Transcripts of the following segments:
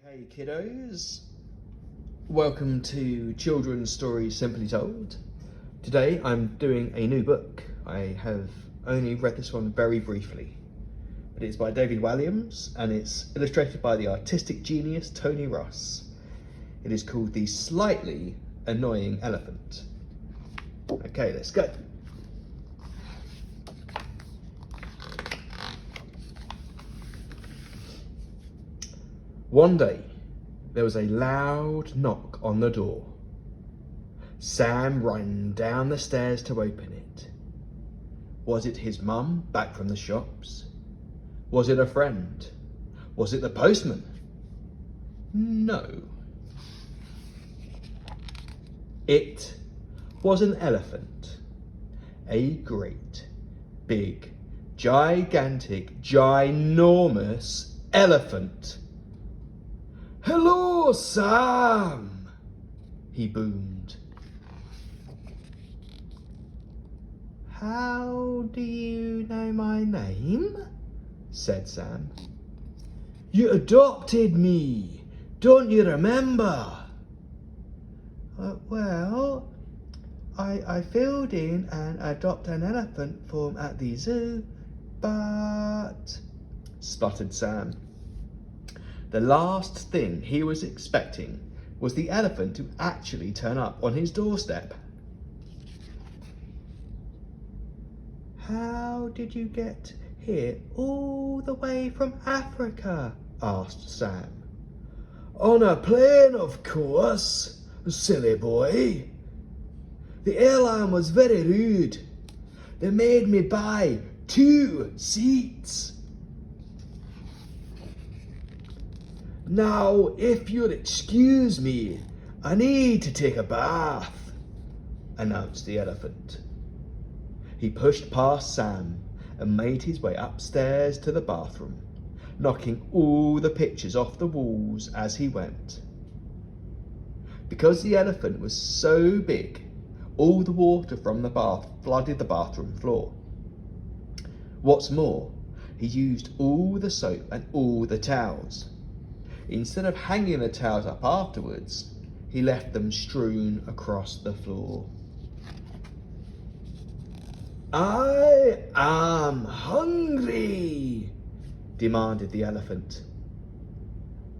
Hey kiddos, welcome to Children's Stories Simply Told. Today I'm doing a new book. I have only read this one very briefly, but it's by David Walliams and it's illustrated by the artistic genius Tony Ross. It is called The Slightly Annoying Elephant. Okay, let's go. One day, there was a loud knock on the door. Sam ran down the stairs to open it. Was it his mum back from the shops? Was it a friend? Was it the postman? No. It was an elephant. A great, big, gigantic, ginormous elephant. "Hello, Sam," he boomed. "How do you know my name?" said Sam. "You adopted me, don't you remember?" Well, I filled in an adopt an elephant form at the zoo, but..." spluttered Sam. The last thing he was expecting was the elephant to actually turn up on his doorstep. "How did you get here all the way from Africa?" asked Sam. "On a plane, of course, silly boy. The airline was very rude. They made me buy 2 seats. Now, if you'll excuse me, I need to take a bath," announced the elephant. He pushed past Sam and made his way upstairs to the bathroom, knocking all the pictures off the walls as he went. Because the elephant was so big, all the water from the bath flooded the bathroom floor. What's more, he used all the soap and all the towels. Instead of hanging the towels up afterwards, he left them strewn across the floor. "I am hungry," demanded the elephant.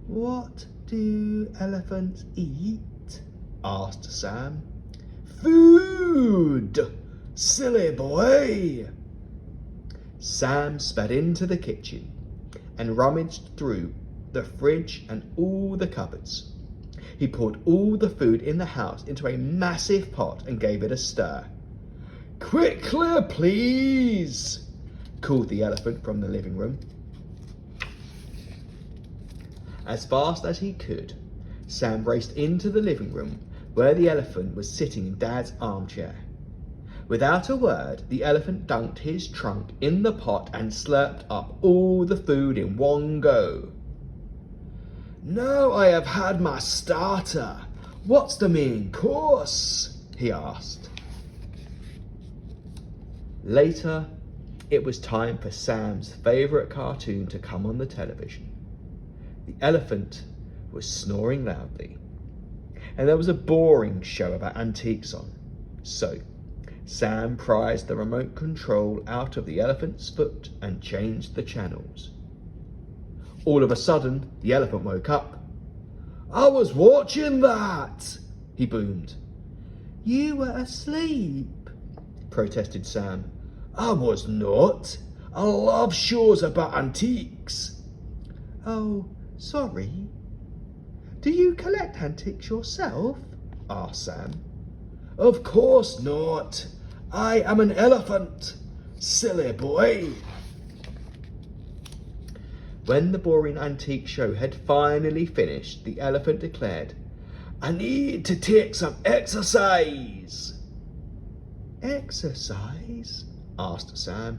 "What do elephants eat?" asked Sam. "Food, silly boy." Sam sped into the kitchen and rummaged through the fridge and all the cupboards. He poured all the food in the house into a massive pot and gave it a stir. "Quickly, please," called the elephant from the living room. As fast as he could, Sam raced into the living room where the elephant was sitting in Dad's armchair. Without a word, the elephant dunked his trunk in the pot and slurped up all the food in one go. "Now I have had my starter, what's the main course?" he asked. Later, it was time for Sam's favourite cartoon to come on the television. The elephant was snoring loudly, and there was a boring show about antiques on. So, Sam prized the remote control out of the elephant's foot and changed the channels. All of a sudden, the elephant woke up. "I was watching that," he boomed. "You were asleep," protested Sam. "I was not. I love shows about antiques." "Oh, sorry. Do you collect antiques yourself?" asked Sam. "Of course not. I am an elephant, silly boy." When the boring antique show had finally finished, the elephant declared, "I need to take some exercise." "Exercise?" asked Sam.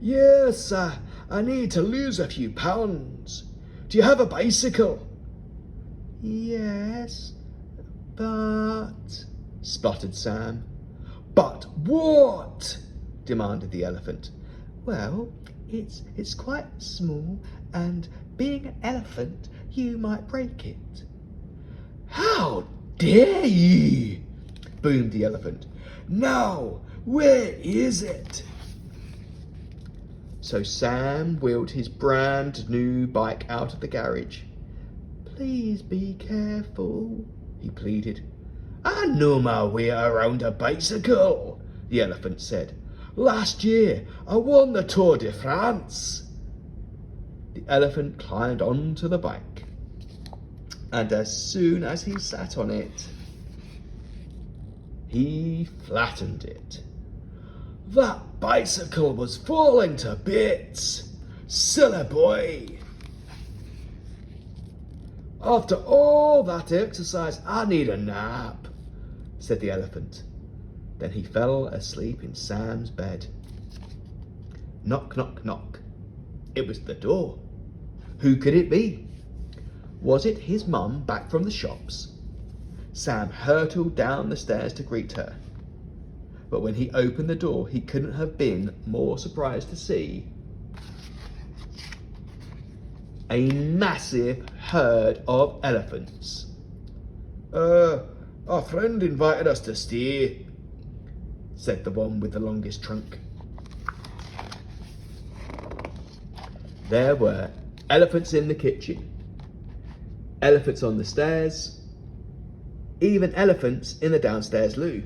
"Yes, I need to lose a few pounds. Do you have a bicycle?" "Yes, but..." spluttered Sam. "But what?" demanded the elephant. "Well, it's quite small, and being an elephant, You might break it. How dare ye? Boomed the elephant. Now, where is it? So Sam wheeled his brand new bike out of the garage. Please be careful, he pleaded. I know my way around a bicycle, the elephant said. Last year I won the Tour de France. The elephant climbed onto the bike, and as soon as he sat on it, he flattened it. That bicycle was falling to bits. Silly boy. After all that exercise, I need a nap, said the elephant. Then he fell asleep in Sam's bed. Knock, knock, knock. It was the door. Who could it be? Was it his mum back from the shops? Sam hurtled down the stairs to greet her. But when he opened the door, he couldn't have been more surprised to see a massive herd of elephants. Our friend invited us to stay, said the one with the longest trunk. There were elephants in the kitchen, elephants on the stairs, even elephants in the downstairs loo.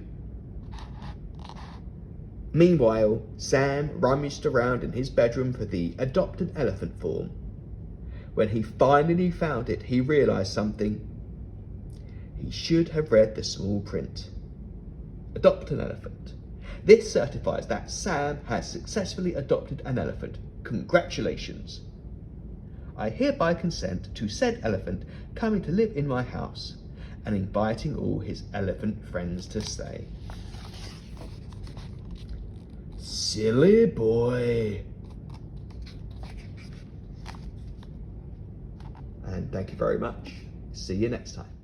Meanwhile, Sam rummaged around in his bedroom for the adopted elephant form. When he finally found it, he realised something. He should have read the small print. Adopt an elephant. This certifies that Sam has successfully adopted an elephant. Congratulations. I hereby consent to said elephant coming to live in my house and inviting all his elephant friends to stay. Silly boy. And thank you very much. See you next time.